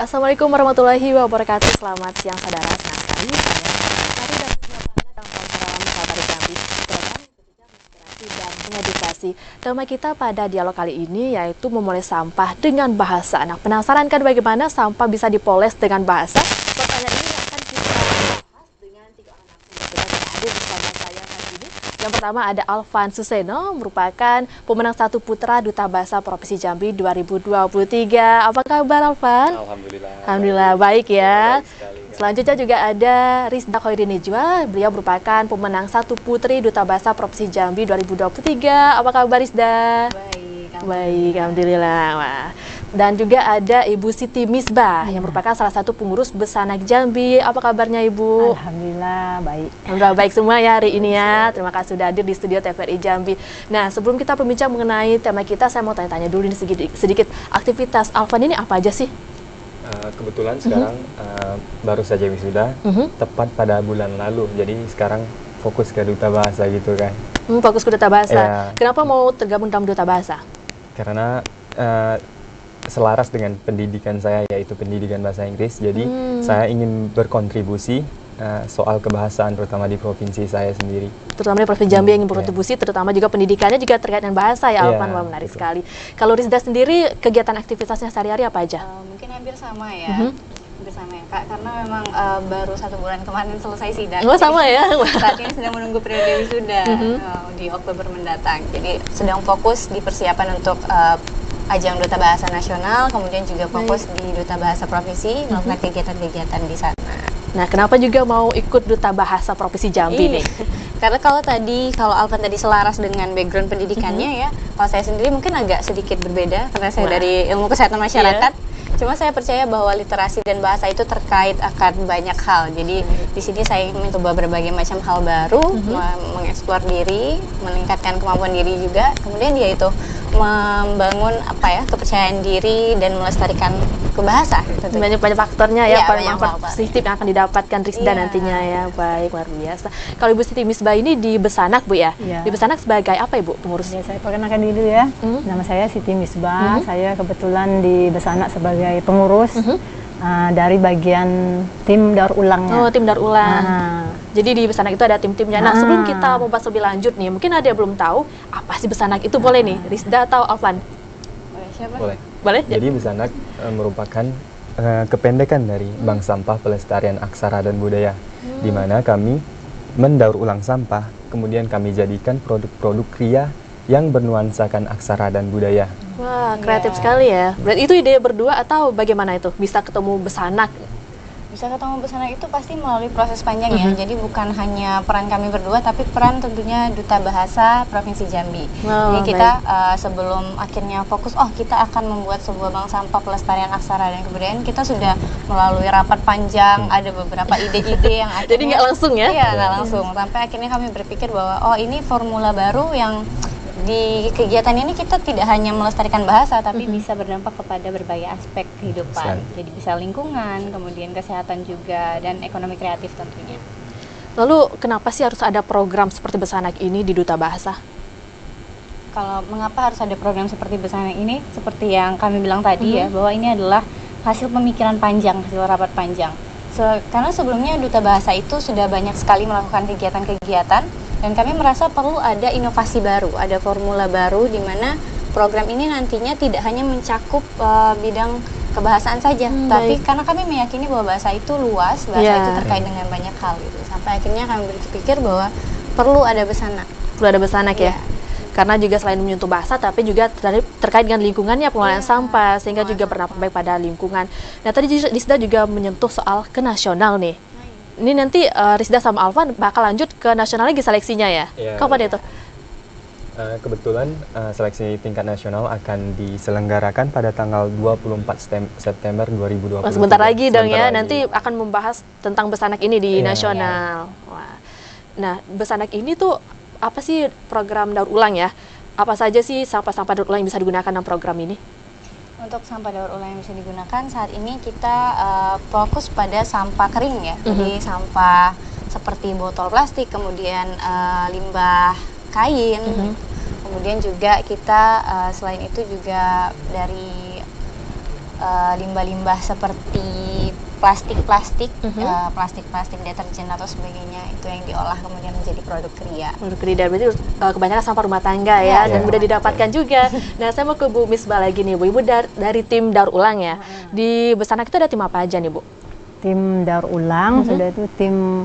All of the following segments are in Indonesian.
Assalamualaikum warahmatullahi wabarakatuh. Selamat siang saudara. Senang sekali saya dari tentang program Sahabat Jambi, program yang bertujuan menginspirasi dan mengedukasi. Tema kita pada dialog kali ini yaitu memulai sampah dengan bahasa anak. Penasaran kan bagaimana sampah bisa dipoles dengan bahasa? Pertanyaan ini akan kita bahas dengan 3 orang narasumber yang hadir bersama saya hari ini. Yang pertama ada Alvan Suseno, merupakan pemenang 1 Putra Duta Bahasa Provinsi Jambi 2023. Apa kabar Alvan? Alhamdulillah baik ya. Baik. Selanjutnya juga ada Rizda Khairinijwa, beliau merupakan pemenang 1 Putri Duta Bahasa Provinsi Jambi 2023. Apa kabar Rizda? Baik, alhamdulillah. Wah. Dan juga ada Ibu Siti Misbah yang merupakan salah satu pengurus Besanak Jambi. Apa kabarnya Ibu? Alhamdulillah baik. Alhamdulillah baik semua ya hari ini ya. Terima kasih sudah hadir di studio TVRI Jambi. Nah, sebelum kita berbincang mengenai tema kita, saya mau tanya-tanya dulu ini sedikit aktivitas Alvan ini apa aja sih? Kebetulan sekarang baru saja wisuda, tepat pada bulan lalu. Jadi sekarang fokus ke Duta Bahasa gitu kan. Fokus ke Duta Bahasa. Ya. Kenapa mau tergabung dalam Duta Bahasa? Karena selaras dengan pendidikan saya, yaitu pendidikan bahasa Inggris. Jadi saya ingin berkontribusi soal kebahasaan, terutama di provinsi saya sendiri. Terutama di Provinsi Jambi yang ingin berkontribusi, terutama juga pendidikannya juga terkait dengan bahasa ya, Alvan. Wah, menarik sekali. Kalau Rizda sendiri, kegiatan aktivitasnya sehari-hari apa aja? Mungkin hampir sama ya. Bersama ya Kak, karena memang baru 1 bulan kemarin selesai sidang. Oh sama ya? Saat ini sedang menunggu periode wisuda di Oktober mendatang. Jadi sedang fokus di persiapan untuk ajang Duta Bahasa Nasional, kemudian juga fokus di Duta Bahasa Provinsi, melakukan kegiatan-kegiatan di sana. Nah, kenapa juga mau ikut Duta Bahasa Provinsi Jambi nih? Karena kalau Alvan tadi selaras dengan background pendidikannya ya, kalau saya sendiri mungkin agak sedikit berbeda karena saya dari ilmu kesehatan masyarakat. Cuma saya percaya bahwa literasi dan bahasa itu terkait akan banyak hal. Jadi di sini saya ingin mencoba berbagai macam hal baru, mengeksplor diri, meningkatkan kemampuan diri juga. Kemudian yaitu membangun kepercayaan diri dan melestarikan kebahasa. Banyak faktornya ya, banyak positif yang akan didapatkan Rizda nantinya ya. Baik, luar biasa. Kalau Ibu Siti Misbah ini di Besanak Bu ya? Di Besanak sebagai apa Ibu pengurusnya? Saya perkenalkan diri ya. Nama saya Siti Misbah. Saya kebetulan di Besanak sebagai pengurus dari bagian tim daur ulangnya. Oh, tim daur ulang. Jadi di Besanak itu ada tim-timnya. Nah, sebelum kita membahas lebih lanjut nih, mungkin ada yang belum tahu apa sih Besanak itu, boleh nih Rizda atau Alvan? Siapa? Boleh? Jadi Besanak merupakan kependekan dari Bank Sampah Pelestarian Aksara dan Budaya, di mana kami mendaur ulang sampah, kemudian kami jadikan produk-produk kria yang bernuansakan aksara dan budaya. Wah, kreatif sekali ya. Berarti itu ide berdua atau bagaimana itu? Bisa ketemu Besanak? Bisa ketemu Besanak itu pasti melalui proses panjang ya. Jadi bukan hanya peran kami berdua, tapi peran tentunya Duta Bahasa Provinsi Jambi. Jadi kita sebelum akhirnya fokus, kita akan membuat sebuah bank sampah pelestarian aksara dan kebudayaan, kita sudah melalui rapat panjang, ada beberapa ide-ide yang akhirnya... Jadi nggak langsung ya? Iya, nggak langsung. Sampai akhirnya kami berpikir bahwa, ini formula baru yang di kegiatan ini kita tidak hanya melestarikan bahasa, tapi bisa berdampak kepada berbagai aspek kehidupan. Jadi bisa lingkungan, kemudian kesehatan juga, dan ekonomi kreatif tentunya. Lalu kenapa sih harus ada program seperti Besanak ini di Duta Bahasa? Kalau mengapa harus ada program seperti Besanak ini, seperti yang kami bilang tadi ya, bahwa ini adalah hasil pemikiran panjang, hasil rapat panjang. Karena sebelumnya Duta Bahasa itu sudah banyak sekali melakukan kegiatan-kegiatan, dan kami merasa perlu ada inovasi baru, ada formula baru di mana program ini nantinya tidak hanya mencakup bidang kebahasaan saja, tapi karena kami meyakini bahwa bahasa itu luas, bahasa itu terkait dengan banyak hal gitu. Sampai akhirnya kami berpikir bahwa perlu ada Besanak. Perlu ada Besanak ya? Karena juga selain menyentuh bahasa, tapi juga terkait dengan lingkungannya, pengelolaan sampah, sehingga juga berdampak baik pada lingkungan. Nah, tadi Rizda juga menyentuh soal ke nasional nih. Ini nanti Rizda sama Alvan bakal lanjut ke nasional lagi seleksinya ya? Kapan itu? Kebetulan seleksi tingkat nasional akan diselenggarakan pada tanggal 24 September 2020. Sebentar lagi dong ya, nanti akan membahas tentang Besanak ini di nasional. Wah. Nah, Besanak ini tuh apa sih program daur ulang ya? Apa saja sih sampah-sampah daur ulang yang bisa digunakan dalam program ini? Untuk sampah daur ulang yang bisa digunakan saat ini kita fokus pada sampah kering ya. Jadi sampah seperti botol plastik, kemudian limbah kain, kemudian juga kita selain itu juga dari limbah-limbah seperti plastik-plastik, plastik-plastik deterjen atau sebagainya, itu yang diolah kemudian menjadi produk kria. Produk Krida berarti kebanyakan sampah rumah tangga ya, dan mudah didapatkan juga. Nah, saya mau ke Bu Misbah lagi nih, Bu. Ibu dari tim daur ulang ya. Di Besanak itu ada tim apa aja nih, Bu? Tim daur ulang sudah itu tim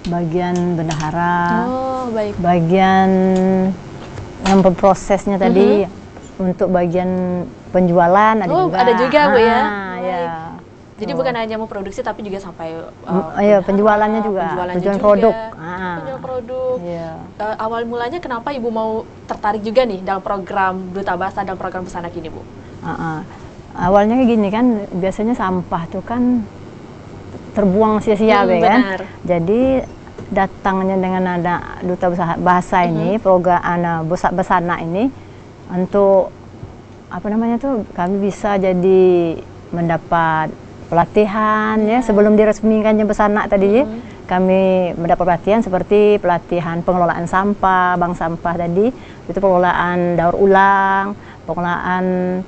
bagian bendahara, Oh, baik. bagian yang prosesnya tadi, untuk bagian penjualan ada Oh, juga. ada juga, Bu, ya? Ya. Jadi bukan hanya mau produksi tapi juga sampai Iya, penjualannya juga, penjualan produk. Penjualan produk. Iya. Awal mulanya kenapa Ibu mau tertarik juga nih dalam program Duta Bahasa dalam program Besanak ini, Bu? Awalnya kayak gini kan, biasanya sampah tuh kan terbuang sia-sia kan. Benar. Jadi datangnya dengan ada Duta Bahasa ini, program Besanak ini, untuk apa namanya tuh, kami bisa jadi mendapat pelatihan ya sebelum diresmikannya Besanak tadi. Kami mendapat pelatihan seperti pelatihan pengelolaan sampah, bank sampah tadi, itu pengelolaan daur ulang, pengelolaan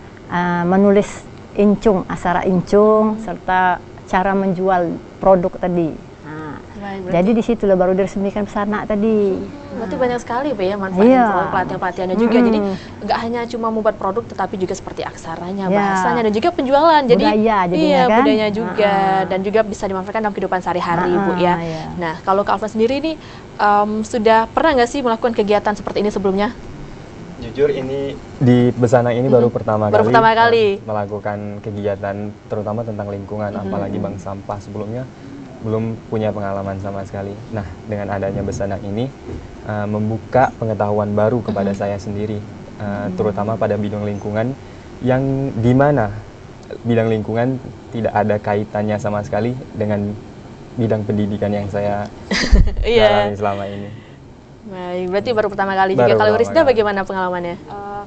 menulis incung, aksara incung, serta cara menjual produk tadi. Jadi di situ baru diresmikan Besanak tadi. Berarti banyak sekali Bu ya manfaatnya, Iya. pelatihan-pelatihannya juga. Jadi nggak hanya cuma membuat produk, tetapi juga seperti aksaranya, bahasanya, dan juga penjualan. Jadi budaya jadinya iya, kan. budayanya juga, dan juga bisa dimanfaatkan dalam kehidupan sehari-hari Bu ya. Iya. Nah, kalau Kak Alvan sendiri nih sudah pernah nggak sih melakukan kegiatan seperti ini sebelumnya? Jujur ini di Besanak ini baru pertama kali melakukan kegiatan terutama tentang lingkungan, apalagi bank sampah. Sebelumnya belum punya pengalaman sama sekali. Nah, dengan adanya Besanak ini membuka pengetahuan baru kepada saya sendiri, terutama pada bidang lingkungan, yang dimana bidang lingkungan tidak ada kaitannya sama sekali dengan bidang pendidikan yang saya jalani selama ini. Baik, berarti baru pertama kali Baru juga. Kalau pertama Rizda kali. bagaimana pengalamannya?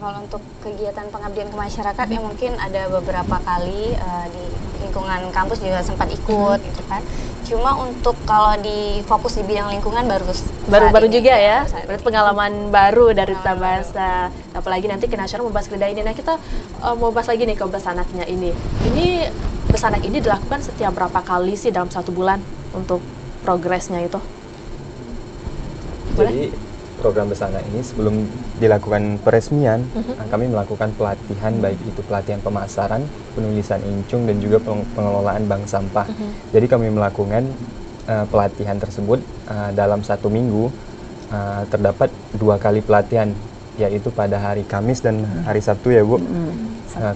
Kalau untuk kegiatan pengabdian ke masyarakat ya mungkin ada beberapa kali di lingkungan kampus juga sempat ikut gitu kan. Cuma untuk kalau di fokus di bidang lingkungan baru Baru juga ya, saat berarti ini. pengalaman baru dari Duta Bahasa. Apalagi nanti ke nasional membahas Krida ini. Nah, kita mau bahas lagi nih ke Besanaknya ini. Ini Besanak ini dilakukan setiap berapa kali sih dalam 1 bulan untuk progresnya itu? Jadi program Besanak ini sebelum dilakukan peresmian, kami melakukan pelatihan, baik itu pelatihan pemasaran, penulisan incung, dan juga pengelolaan bank sampah. Jadi kami melakukan pelatihan tersebut dalam 1 minggu. Terdapat 2 kali pelatihan, yaitu pada hari Kamis dan hari Sabtu ya Bu.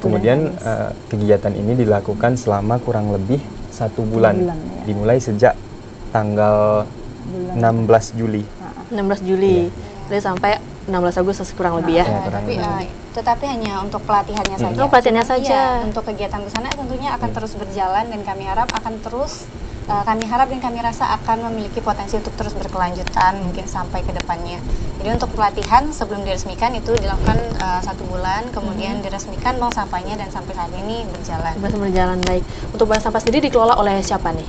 Kemudian kegiatan ini dilakukan selama kurang lebih 1 bulan, ya. dimulai sejak tanggal 16 Juli. 16 Juli, jadi sampai 16 Agustus kurang lebih ya. Ya, kurang lebih. Tetapi hanya untuk pelatihannya saja. Oh, pelatihannya Iya, saja. untuk kegiatan Besanak tentunya akan terus berjalan dan kami harap akan terus kami harap dan kami rasa akan memiliki potensi untuk terus berkelanjutan mungkin sampai ke depannya. Jadi untuk pelatihan sebelum diresmikan itu dilakukan 1 bulan, kemudian diresmikan bank sampahnya dan sampai saat ini berjalan. Masih berjalan baik. Untuk bank sampah sendiri dikelola oleh siapa nih?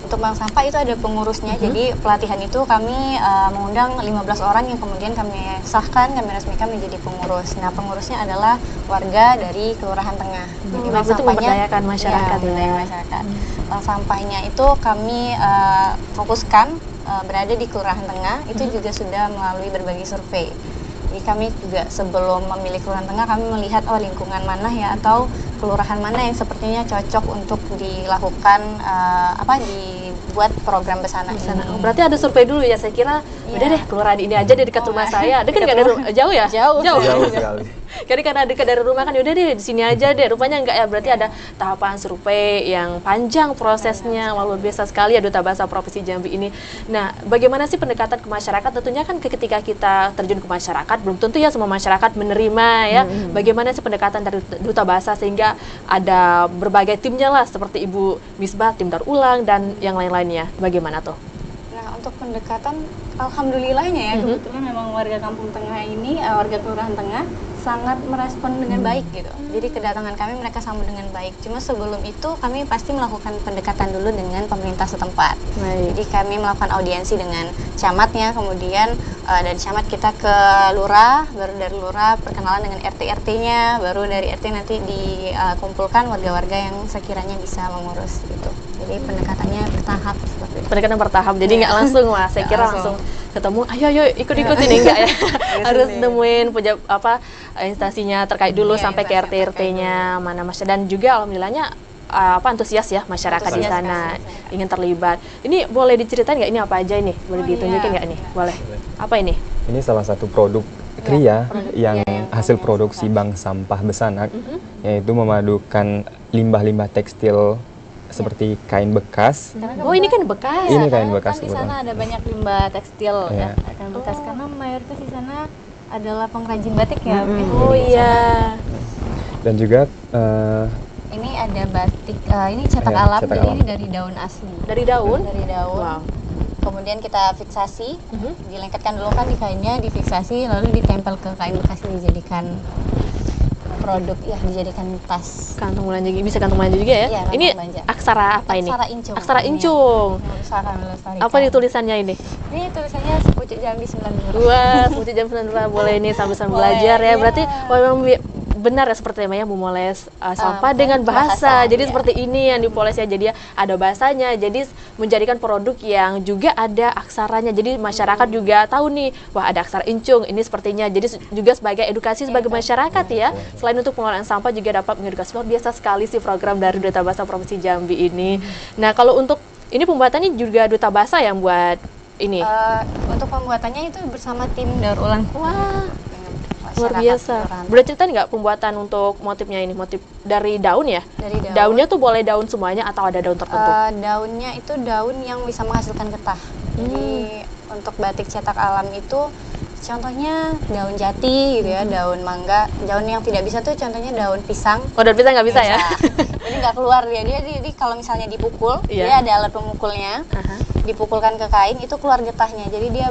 Untuk bank sampah itu ada pengurusnya, jadi pelatihan itu kami mengundang 15 orang yang kemudian kami sahkan, kami resmikan menjadi pengurus. Nah, pengurusnya adalah warga dari Kelurahan Tengah. Jadi bank berarti memberdayakan masyarakat ya, ya. memberdayakan masyarakat. Bank sampahnya itu kami fokuskan berada di Kelurahan Tengah, itu juga sudah melalui berbagai survei. Jadi kami juga sebelum memilih Kelurahan Tengah, kami melihat lingkungan mana ya atau kelurahan mana yang sepertinya cocok untuk dilakukan dibuat program Besanak ini. Oh, berarti ada survei dulu ya. Saya kira udah deh kelurahan ini aja di dekat rumah saya. Dekat nggak dari jauh ya? Jauh. Jauh sekali. Jadi karena dekat dari rumah kan yaudah deh di sini aja deh. Rupanya enggak ya. Berarti ada tahapan survei yang panjang prosesnya. Luar biasa sekali ya Duta Bahasa Provinsi Jambi ini. Nah, bagaimana sih pendekatan ke masyarakat? Tentunya kan ketika kita terjun ke masyarakat belum tentu ya semua masyarakat menerima ya. Bagaimana sih pendekatan dari Duta Bahasa sehingga ada berbagai timnya lah seperti Ibu Misbah, tim daur ulang dan yang lain-lainnya. Bagaimana tuh? Nah, untuk pendekatan alhamdulillahnya ya kebetulan memang warga Kampung Tengah ini, warga Kelurahan Tengah sangat merespon dengan baik gitu. Jadi kedatangan kami mereka sambut dengan baik. Cuma sebelum itu kami pasti melakukan pendekatan dulu dengan pemerintah setempat. Baik. Jadi kami melakukan audiensi dengan camatnya, kemudian dari camat kita ke lurah, baru dari lurah perkenalan dengan RT-RT-nya, baru dari RT nanti dikumpulkan warga-warga yang sekiranya bisa mengurus gitu. Jadi pendekatannya bertahap seperti itu. Pendekatan bertahap, jadi nggak langsung mas. Saya kira langsung ketemu, ayo ikut ini enggak ya. Harus nemuin instasinya terkait dulu Iya, sampai ke instansi RT-RT-nya mana mas. Dan juga alhamdulillahnya antusias ya masyarakat di Antusias sana kan, ingin terlibat. Ini boleh diceritain nggak ini apa aja ini? Boleh ditunjukin nggak nih? Boleh. Apa ini? Ini salah satu produk Kria produk yang Kria yang hasil kami produksi Bank Sampah Besanak, yaitu memadukan limbah-limbah tekstil seperti kain bekas. Oh ini kan bekas. Ini kain bekas Kan di kebetulan. sana ada banyak limbah tekstil Iya. ya, kain bekas karena mayoritas di sana adalah pengrajin batik ya. Oh iya. Dan juga Ini ada batik, ini cetak Iya, alam, cetak jadi alam. ini dari daun asli. Dari daun. Dari daun. Wow. Kemudian kita fiksasi, dilengketkan dulu kan di kainnya, difiksasi, lalu ditempel ke kain bekas, dijadikan produk ya, dijadikan tas. Kantong belanja bisa kantong belanja juga ya. Iya, kantong Ini belanja. aksara apa ini? Aksara Incung. Aksara namanya. Incung. Yang berusaha kami lestarikan. Apa nih tulisannya ini? Ini tulisannya Sepucuk Jambi 9 Wah, Pucuk Jam 9 boleh nih sambil-sambil Boleh, belajar ya. iya. Berarti memang benar ya seperti namanya memoles sampah dengan bahasa. bahasa, Jadi iya. seperti ini yang dipoles ya. Jadi ada bahasanya. Jadi menjadikan produk yang juga ada aksaranya. Jadi masyarakat juga tahu nih, wah ada aksara incung. Ini sepertinya. Jadi juga sebagai edukasi sebagai masyarakat ya. Selain untuk pengelolaan sampah juga dapat mengedukasi. Luar biasa sekali sih program dari Duta Bahasa Provinsi Jambi ini. Nah, kalau untuk ini pembuatannya juga Duta Bahasa yang buat ini. Untuk pembuatannya itu bersama tim daur ulang. Wah. Dengan Luar masyarakat biasa. kelurahan. Boleh ceritain nggak pembuatan untuk motifnya ini? Motif dari daun ya? Dari daun. Daunnya tuh boleh daun semuanya atau ada daun tertentu? Daunnya itu daun yang bisa menghasilkan getah. Jadi untuk batik cetak alam itu contohnya daun jati gitu ya, daun mangga. Daun yang tidak bisa tuh contohnya daun pisang. Oh, daun pisang nggak bisa ya? Jadi nggak keluar dia kalau misalnya dipukul, Iya. dia ada alat pemukulnya. Aha. Dipukulkan ke kain itu keluar getahnya. Jadi dia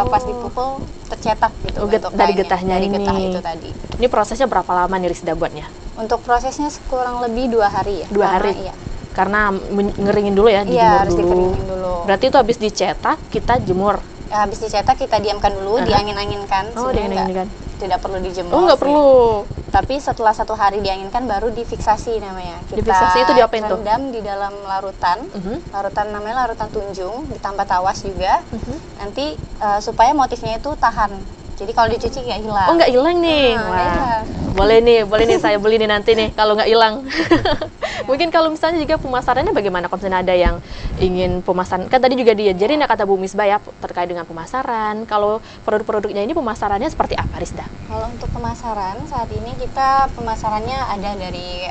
pas dipukul tercetak gitu Oh, bentuk dari kainnya. getahnya dari ini. getah itu tadi. Ini prosesnya berapa lama nih Rizda buatnya? Untuk prosesnya kurang lebih 2 hari ya. 2 hari? Iya. Karena ngeringin dulu ya, Iya, dijemur harus dulu. dikeringin dulu. Berarti itu habis dicetak, kita jemur. Ya, habis dicetak kita diamkan dulu, diangin-anginkan. Oh, Sebenarnya diangin-anginkan. tidak perlu dijemur. Oh, nggak sih. perlu. Tapi setelah 1 hari dianginkan baru difiksasi namanya. Kita Difiksasi itu diapain tuh? rendam di dalam larutan. Larutan namanya larutan tunjung, ditambah tawas juga. Nanti supaya motifnya itu tahan. Jadi kalau dicuci nggak hilang. Oh, nggak hilang nih. Nah, Wah. nggak hilang. Boleh nih saya beli nih nanti nih kalau nggak hilang. Mungkin kalau misalnya juga pemasarannya bagaimana? Kalau misalnya ada yang ingin pemasaran, kan tadi juga diajarin ya kata Bu Misbah ya terkait dengan pemasaran. Kalau produk-produknya ini pemasarannya seperti apa, Rizda? Kalau untuk pemasaran saat ini kita pemasarannya ada dari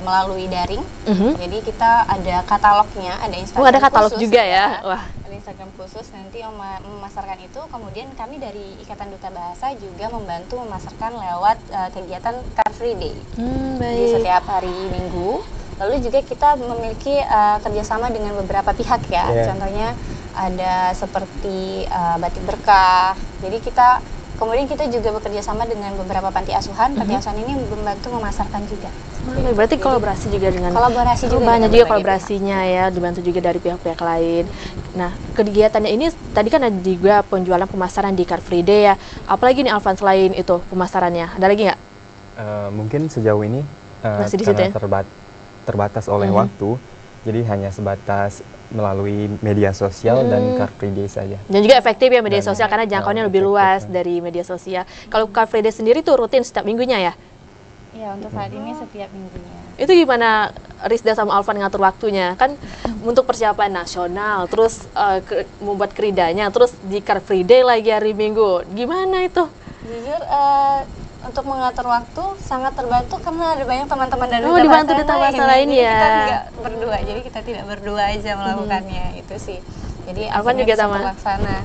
melalui daring. Jadi kita ada katalognya, ada Instagram Oh, ada katalog khusus, juga ya. Wah. Ada Instagram khusus nanti memasarkan itu. Kemudian kami dari Ikatan Duta Bahasa juga membantu memasarkan lewat kegiatan Car Free Day. Jadi setiap hari Minggu. Lalu juga kita memiliki kerjasama dengan beberapa pihak ya. Yeah. Contohnya ada seperti Batik Berkah. Jadi kemudian kita juga bekerja sama dengan beberapa panti asuhan. Panti asuhan ini membantu memasarkan juga. Berarti kolaborasi juga dengan Kolaborasi juga banyak dengan juga berbagai kolaborasinya ya, dibantu juga dari pihak-pihak lain. Nah, kegiatannya ini tadi kan ada juga penjualan pemasaran di Car Free Day ya. Apalagi nih Alvan selain itu pemasarannya? Ada lagi nggak? mungkin sejauh ini Masih di situ karena ya? terbatas oleh waktu, jadi hanya sebatas melalui media sosial dan Car Free Day saja. Dan juga efektif ya media Dan, sosial karena jangkauannya lebih efektif, luas ya. dari media sosial. Kalau Car Free Day sendiri tuh rutin setiap minggunya ya? Ya, untuk saat ini setiap minggunya. Itu gimana Rizda sama Alvan ngatur waktunya? Kan untuk persiapan nasional, terus membuat keridanya, terus di Car Free Day lagi hari Minggu. Gimana itu? Jujur untuk mengatur waktu sangat terbantu karena ada banyak teman-teman dari Oh, dibantu Duta Bahasa lain Jadi ya. kita nggak berdua, jadi kita tidak berdua aja melakukannya itu sih. Jadi Alvan akhirnya juga bisa sama? terlaksana.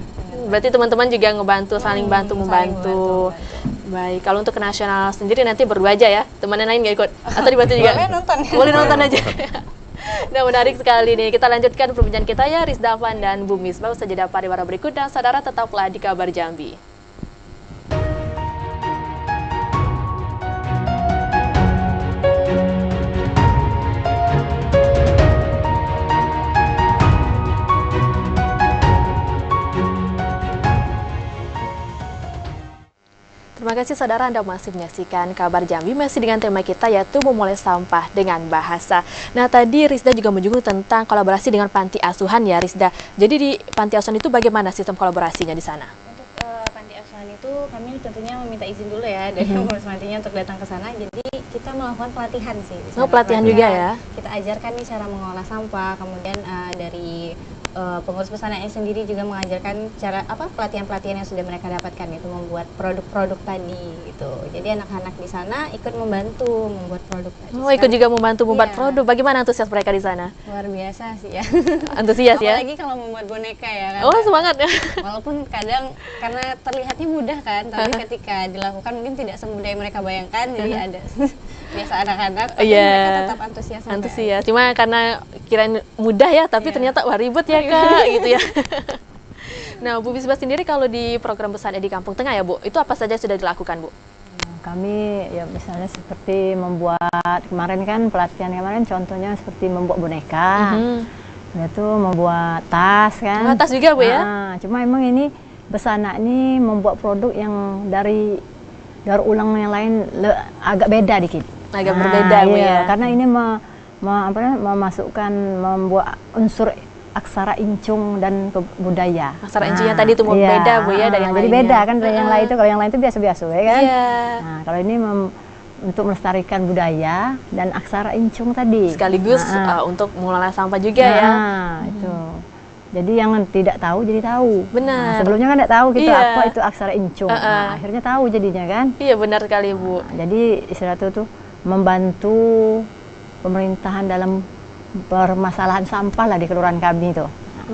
Berarti teman-teman juga ngebantu, saling bantu Saling membantu. bantu. Baik, kalau untuk ke nasional sendiri nanti berdua aja ya? Teman yang lain nggak ikut? Atau dibantu juga? Boleh nonton. Boleh nonton aja. Nah, menarik sekali nih. Kita lanjutkan perbincangan kita ya, Rizda Alvan dan Bu Misbah. Usai jeda pariwara berikutnya, saudara tetaplah di Kabar Jambi. kasih saudara, Anda masih menyaksikan Kabar Jambi, masih dengan tema kita yaitu memulai sampah dengan bahasa. Nah, tadi Rizda juga menyinggung tentang kolaborasi dengan panti asuhan ya, Rizda. Jadi di panti asuhan itu bagaimana sistem kolaborasinya di sana? Untuk panti asuhan itu kami tentunya meminta izin dulu ya dari pengurus pantinya untuk datang ke sana. Jadi kita melakukan pelatihan sih di sana. Oh, pelatihan juga ya? Kita ajarkan nih cara mengolah sampah, kemudian dari pengurus pesanannya sendiri juga mengajarkan cara pelatihan-pelatihan yang sudah mereka dapatkan, itu membuat produk-produk tadi gitu. Jadi anak-anak di sana ikut membantu membuat produk tadi. Oh, ikut juga membantu membuat Iya. produk. Bagaimana antusias mereka di sana? Luar biasa sih ya. Antusias ya? Apalagi kalau membuat boneka ya kan. Oh, semangat ya. Walaupun kadang karena terlihatnya mudah kan, tapi ketika dilakukan mungkin tidak semudah yang mereka bayangkan. Jadi ada biasa anak-anak, tapi Iya. mereka tetap antusias. Antusias. Cuma karena kirain mudah ya, tapi ternyata wah ribet ya Kak, gitu ya. Nah, Bu Bisbah sendiri kalau di program Bersana di Kampung Tengah ya Bu, itu apa saja sudah dilakukan Bu? Kami ya misalnya seperti membuat, kemarin kan pelatihan kemarin contohnya seperti membuat boneka, yaitu membuat tas kan. Tas juga Bu ya? Nah, cuma emang ini Bersana ini membuat produk yang dari daur ulang yang lain agak beda dikit. Agak berbeda Bu iya, ya? karena ini memasukkan, membuat unsur aksara incung dan budaya. Aksara incungnya tadi itu beda Bu ya dari yang jadi lainnya. beda kan dari yang lain itu, kalau yang lain itu biasa-biasa ya kan. Iya. Nah, kalau ini untuk melestarikan budaya dan aksara incung tadi. Sekaligus untuk mengelola sampah juga ya. Itu. Jadi yang tidak tahu jadi tahu. Benar. Nah, sebelumnya kan tidak tahu gitu Iya. apa itu aksara incung. Nah, akhirnya tahu jadinya kan. Iya benar sekali Bu. Nah, jadi istilah itu tuh membantu pemerintahan dalam permasalahan sampah lah di kelurahan kami itu.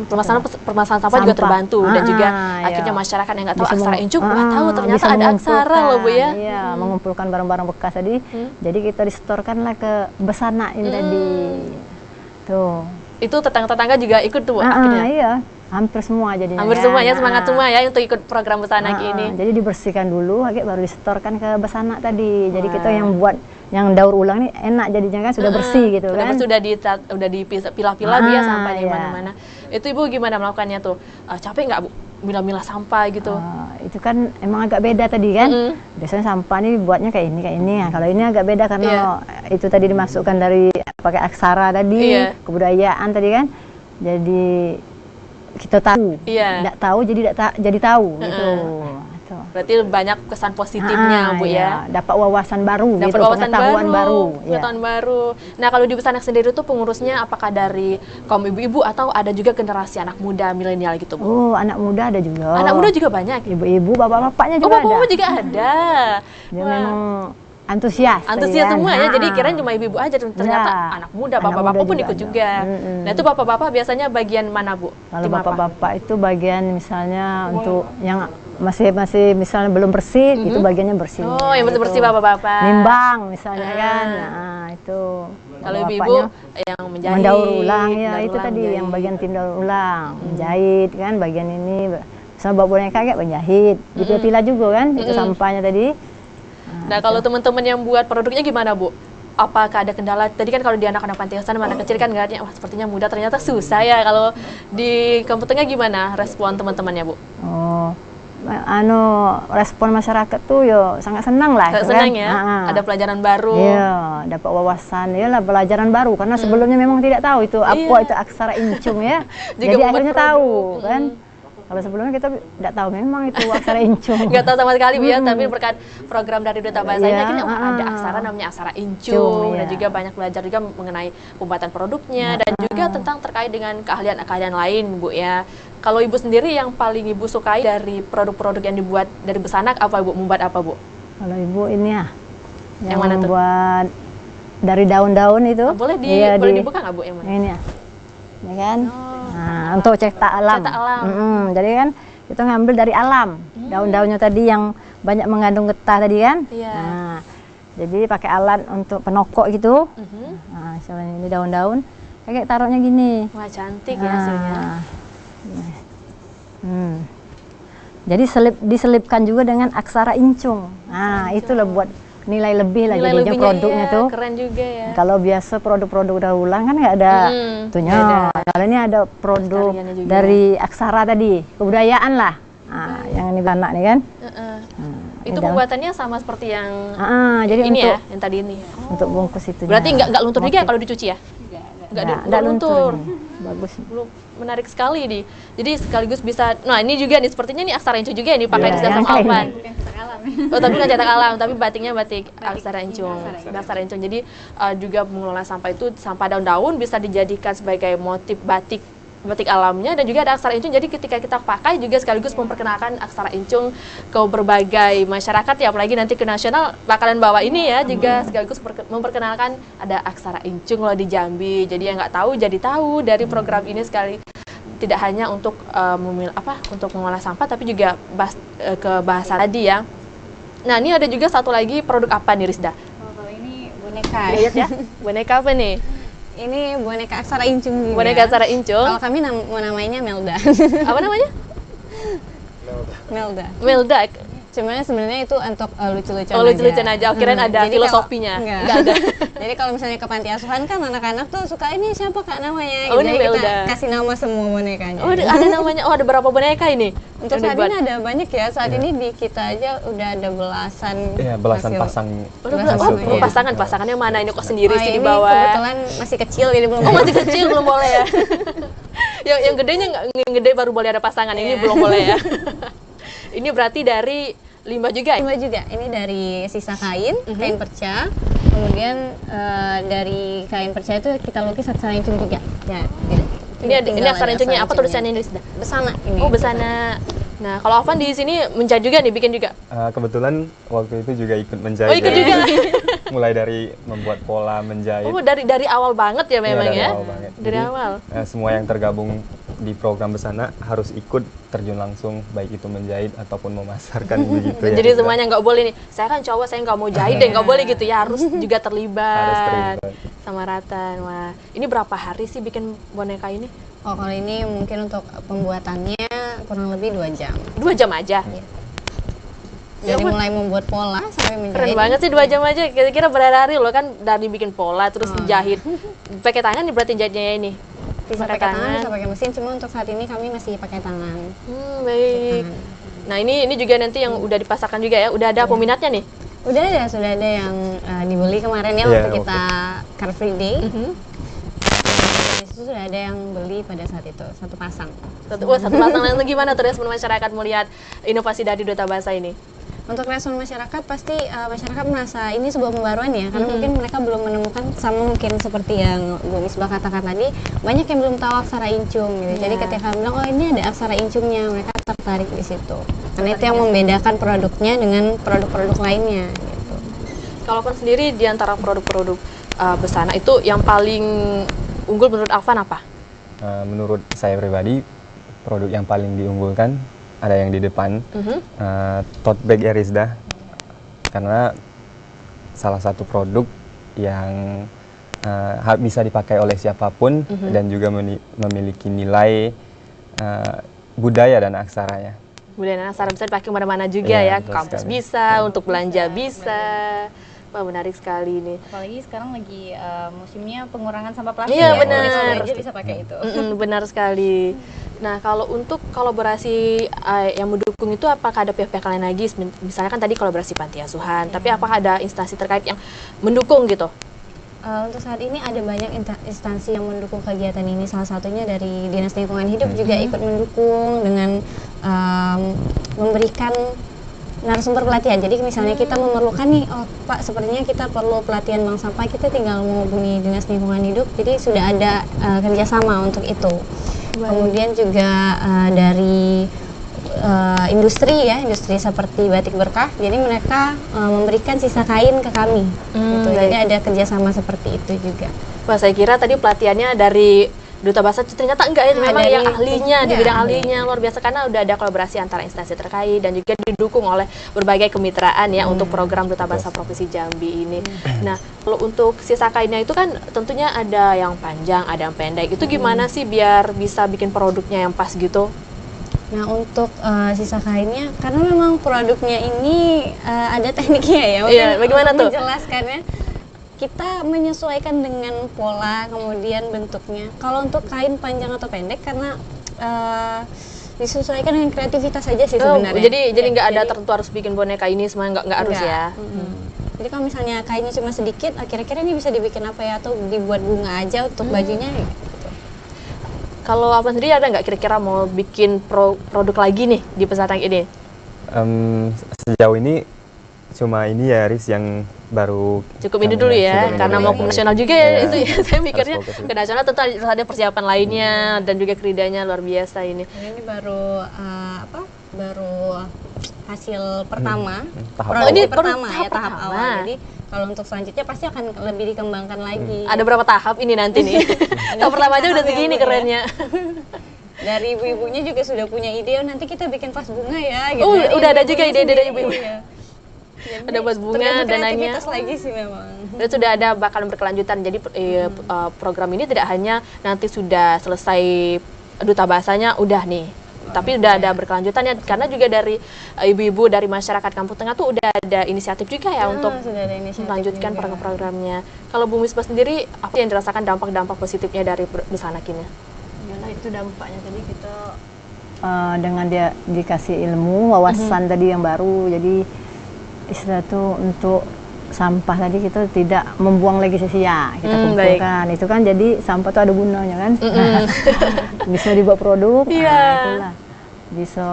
Permasalahan sampah juga terbantu dan juga akhirnya iya. masyarakat yang nggak tahu Bisa aksara incung, wah tahu ternyata bisa ada aksara loh Bu ya. Iya, mengumpulkan barang-barang bekas tadi. Jadi kita disetorkan lah ke Bersana ini tadi. Tuh. Itu tetangga-tetangga juga ikut tuh Bu akhirnya. Iya, hampir semua jadinya. Hampir kan. semua ya, semangat semua ya untuk ikut program Bersana ini. Jadi dibersihkan dulu, baru disetorkan ke Bersana tadi. Jadi kita yang buat yang daur ulang ini enak jadinya kan, sudah bersih gitu kan. Sudah dipilah-pilah Bu ya sampah di iya. mana-mana. Itu Ibu gimana melakukannya tuh? Capek nggak Bu milah-milah sampah gitu? Itu kan emang agak beda tadi kan. Biasanya sampah ini buatnya kayak ini. Nah, kalau ini agak beda karena itu tadi dimasukkan dari pakai aksara tadi, kebudayaan tadi kan. Jadi kita tahu, tidak tahu jadi tahu gitu. Berarti banyak kesan positifnya Bu ya. Dapat wawasan baru, dapat gitu, wawasan pengetahuan baru. Pengetahuan baru. Nah, kalau di Besanak sendiri tuh pengurusnya apakah dari kaum ibu-ibu atau ada juga generasi anak muda milenial gitu Bu? Oh, anak muda ada juga. Anak muda juga banyak. Ibu-ibu, bapak-bapaknya juga ada. Bapak-bapak juga ada. Dia memang antusias semua ya, jadi kirain cuma ibu-ibu aja, ternyata anak muda, bapak-bapak pun ikut juga. Nah itu bapak-bapak biasanya bagian mana Bu? Kalau bapak-bapak itu bagian misalnya untuk yang masih misalnya belum bersih, itu bagiannya bersih. Oh, yang bersih-bersih bapak-bapak. Nimbang misalnya kan, nah itu. Kalau ibu-ibu yang menjahit. Mendaur ulang ya, itu tadi yang bagian tim daur ulang, menjahit kan, bagian ini. Misalnya bawa boneka kayak menjahit, dipilah juga kan, itu sampahnya tadi. Nah, kalau teman-teman yang buat produknya gimana Bu? Apakah ada kendala? Tadi kan kalau di anak-anak panti asuhan anak kecil kan ngeliatnya, wah sepertinya mudah, ternyata susah ya. Kalau di Kampung Tengah gimana respon teman-temannya Bu? Oh, respon masyarakat tuh yo sangat senang lah. Senang kan? ya, ada pelajaran baru. Iya, dapat wawasan, lah pelajaran baru karena sebelumnya memang tidak tahu itu apa itu aksara incung ya. Jadi akhirnya tahu kan. Kalau sebelumnya kita tidak tahu memang itu aksara incung. Nggak tahu sama sekali Bu ya, tapi berkat program dari Duta Bahasa ini akhirnya ada aksara namanya aksara incung, dan juga banyak belajar juga mengenai pembuatan produknya dan juga tentang terkait dengan keahlian-keahlian lain Bu ya. Kalau Ibu sendiri yang paling Ibu sukai dari produk-produk yang dibuat dari Besanak apa Bu? Membuat apa Bu? Kalau Ibu ini ya, yang mana tuh? Buat dari daun-daun itu. Boleh dibuka nggak Bu yang mana? Ini ya kan? Nah, untuk cetak alam. Cetak alam. Jadi kan kita ngambil dari alam, daun-daunnya tadi yang banyak mengandung getah tadi kan. Nah, jadi pakai alat untuk penokok gitu. Nah, misalnya ini daun-daun, kayak taruhnya gini. Wah cantik ya hasilnya. Jadi diselipkan juga dengan aksara incung. Nah, itulah buat nilai lebih lah jadinya produknya tuh. Keren juga ya. Kalau biasa produk-produk daur ulang kan nggak ada itunya. Kalau ini ada produk dari aksara tadi, kebudayaan lah. Nah, yang ini anak nih kan. Itu pembuatannya sama seperti yang Jadi ini untuk ya, yang tadi ini. untuk bungkus itu. Berarti nggak luntur juga ya kalau dicuci ya? Nggak luntur. Bagus. Belum, menarik sekali nih. Jadi sekaligus bisa, nah ini juga nih sepertinya nih aksara encung juga ya dipakai di yang sama kayak Alvan. ini. Oh tapi nggak cetak alam, tapi batiknya batik aksara encung. Aksara encung. Jadi juga mengelola sampah itu, sampah daun-daun bisa dijadikan sebagai motif batik alamnya, dan juga ada aksara encung. Jadi ketika kita pakai juga sekaligus memperkenalkan aksara encung ke berbagai masyarakat ya, apalagi nanti ke nasional bakalan bawa ini ya, juga sekaligus memperkenalkan ada aksara encung loh di Jambi. Jadi yang nggak tahu jadi tahu dari program ini sekali. Tidak hanya untuk untuk mengolah sampah, tapi juga ke bahasa tadi ya. Nah ini ada juga satu lagi produk apa nih Rizda? Kalau ini boneka. Lihat ya, boneka apa nih? Ini boneka aksara encung juga. Boneka aksara encung. Kalau kami namanya Melda. Apa namanya? Melda. Melda. Cuman sebenarnya itu untuk lucu-lucuan Oh, lucu-lucuan aja. Kirain ada Jadi filosofinya. Nggak ada. Jadi kalau misalnya ke panti asuhan kan anak-anak tuh suka ini siapa Kak namanya. Oh, Jadi ini kita Melda. kasih nama semua bonekanya. Oh, ada namanya. Oh, ada berapa boneka ini? Untuk yang saat dibuat? ini ada banyak ya. Saat ini di kita aja udah ada belasan. Iya, belasan hasil. pasang. Belasan hasil pasang, produk. pasangannya mana ini kok sendiri Oh, sih di ini bawah? kebetulan masih kecil jadi belum. Oh, masih kecil belum boleh ya. yang gedenya nggak, yang gede baru boleh ada pasangan. Ini belum boleh ya. Ini berarti dari limbah juga ya? Limbah juga. Ini dari sisa kain, kain perca. Kemudian dari kain perca itu kita lukis aksara encung juga. Ya, gitu. Ini aksara encungnya apa tulisannya ini? Besana ini. Oh, besana. Nah, kalau Afan di sini menjahit juga nih, bikin juga. Kebetulan waktu itu juga ikut menjahit. Oh, ikut juga. Mulai dari membuat pola, menjahit. Oh, dari awal banget ya memang Iya, dari ya? awal banget. Dari Jadi, awal. Semua yang tergabung di program Besana harus ikut terjun langsung, baik itu menjahit ataupun memasarkan begitu ya. Jadi semuanya nggak boleh nih, saya kan cowok, saya nggak mau jahit deh, nggak boleh gitu ya, harus juga terlibat. Harus terlibat. Sama Ratan. Wah, ini berapa hari sih bikin boneka ini? Oh, kalau ini mungkin untuk pembuatannya kurang lebih 2 jam. 2 jam aja. Dari mulai membuat pola sampai menjahit. Keren banget sih 2 jam aja. Kira-kira berhari-hari loh kan dari bikin pola terus jahit. Pakai tangan nih berarti jahitnya ini. Bisa pakai tangan, bisa pakai mesin. Cuma untuk saat ini kami masih pakai tangan. Baik. Nah ini juga nanti yang udah dipasarkan juga ya. Udah ada peminatnya nih. Sudah ada yang dibeli kemarin ya Iya, waktu kita Car Free Day. Itu sudah ada yang beli pada saat itu, satu pasang. Satu pasang langsung gimana tuh respon masyarakat melihat inovasi dari Duta Bahasa ini? Untuk respon masyarakat pasti masyarakat merasa ini sebuah pembaruan ya, karena mungkin mereka belum menemukan, sama mungkin seperti yang Bu Misbah katakan tadi, banyak yang belum tahu aksara incung gitu. Jadi ketika bilang oh ini ada aksara incungnya, mereka tertarik di situ. Karena itu yang membedakan produknya dengan produk-produk lainnya gitu. Kalau Afan sendiri di antara produk-produk Besana itu yang paling unggul menurut Afan apa? Menurut saya pribadi, produk yang paling diunggulkan ada yang di depan, tote bag Rizda, karena salah satu produk yang bisa dipakai oleh siapapun dan juga memiliki nilai budaya dan aksaranya. Budaya dan aksara bisa dipakai kemana-mana juga Iya, ya, betul kampus sekali. bisa, untuk belanja bisa. Wah menarik sekali ini. Apalagi sekarang lagi musimnya pengurangan sampah plastik. Iya, ya. benar. Jadi aja bisa pakai itu. Benar sekali. Nah kalau untuk kolaborasi yang mendukung itu apakah ada pihak-pihak lain lagi? Misalnya kan tadi kolaborasi panti asuhan, tapi apakah ada instansi terkait yang mendukung gitu? Untuk saat ini ada banyak instansi yang mendukung kegiatan ini. Salah satunya dari Dinas Lingkungan Hidup juga ikut mendukung dengan memberikan narasumber pelatihan. Jadi misalnya kita memerlukan nih, oh Pak sepertinya kita perlu pelatihan bank sampah, kita tinggal menghubungi Dinas Lingkungan Hidup. Jadi sudah ada kerjasama untuk itu. Kemudian juga dari industri ya, industri seperti Batik Berkah. Jadi mereka memberikan sisa kain ke kami. Gitu. Jadi ada kerjasama seperti itu juga. Wah saya kira tadi pelatihannya dari Duta Bahasa, ternyata enggak ya, memang dari yang ahlinya di iya, bidang ahlinya luar biasa, karena udah ada kolaborasi antara instansi terkait dan juga didukung oleh berbagai kemitraan ya untuk program Duta Bahasa Provinsi Jambi ini. Nah kalau untuk sisa kainnya itu kan tentunya ada yang panjang, ada yang pendek. Itu gimana sih biar bisa bikin produknya yang pas gitu? Nah untuk sisa kainnya, karena memang produknya ini ada tekniknya ya. Iya, bagaimana tuh? Menjelaskannya, kita menyesuaikan dengan pola, kemudian bentuknya. Kalau untuk kain panjang atau pendek, karena Disesuaikan dengan kreativitas saja sih Oh, sebenarnya. jadi nggak ada Jadi- tertentu harus bikin boneka ini semua, nggak harus ya. Jadi kalau misalnya kainnya cuma sedikit, kira-kira ini bisa dibikin apa ya, atau dibuat bunga aja untuk bajunya gitu. Kalau apa sendiri ada nggak kira-kira mau bikin produk lagi nih di pesantren ini? Sejauh ini cuma ini ya Riz yang baru Cukup ini kami dulu sudah ya, ini karena dulu mau ya. ke nasional juga ya, Iya, itu ya. Saya mikirnya harus fokus ke nasional tentu harus ada persiapan lainnya dan juga keridanya luar biasa ini. Ini baru baru hasil pertama. Tahap Produk awal. Ini pertama tahap ya, tahap pertama. awal. Jadi kalau untuk selanjutnya pasti akan lebih dikembangkan lagi. Ada berapa tahap ini nanti nih? Tahap pertama aja udah tahap ya, segini Bu, ya. kerennya. Dari ibu-ibunya juga sudah punya ide, "Oh, nanti kita bikin vas bunga ya." Gitu. Oh, Jadi udah ada juga ibu-ibunya ide-ide dari sendiri, ibu-ibu. iya. Jadi, Ada vas bunga, tergantung dananya. kreativitas lagi sih memang. Dan sudah ada bakalan berkelanjutan. Jadi program ini tidak hanya nanti sudah selesai duta bahasanya udah nih. Tapi udah ada berkelanjutan ya, karena juga dari ibu-ibu dari masyarakat Kampung Tengah tuh udah ada inisiatif juga ya untuk Sudah ada inisiatif melanjutkan juga. program-programnya. Kalau Bu Misbah sendiri, apa yang dirasakan dampak-dampak positifnya dari busana kini? Yalah, itu dampaknya tadi kita dengan dia dikasih ilmu, wawasan tadi yang baru, jadi istilah tuh untuk sampah tadi kita tidak membuang lagi sia-sia, kita kumpulkan. Itu kan jadi sampah tuh ada gunanya kan. Bisa dibuat produk, Iya. itulah. Bisa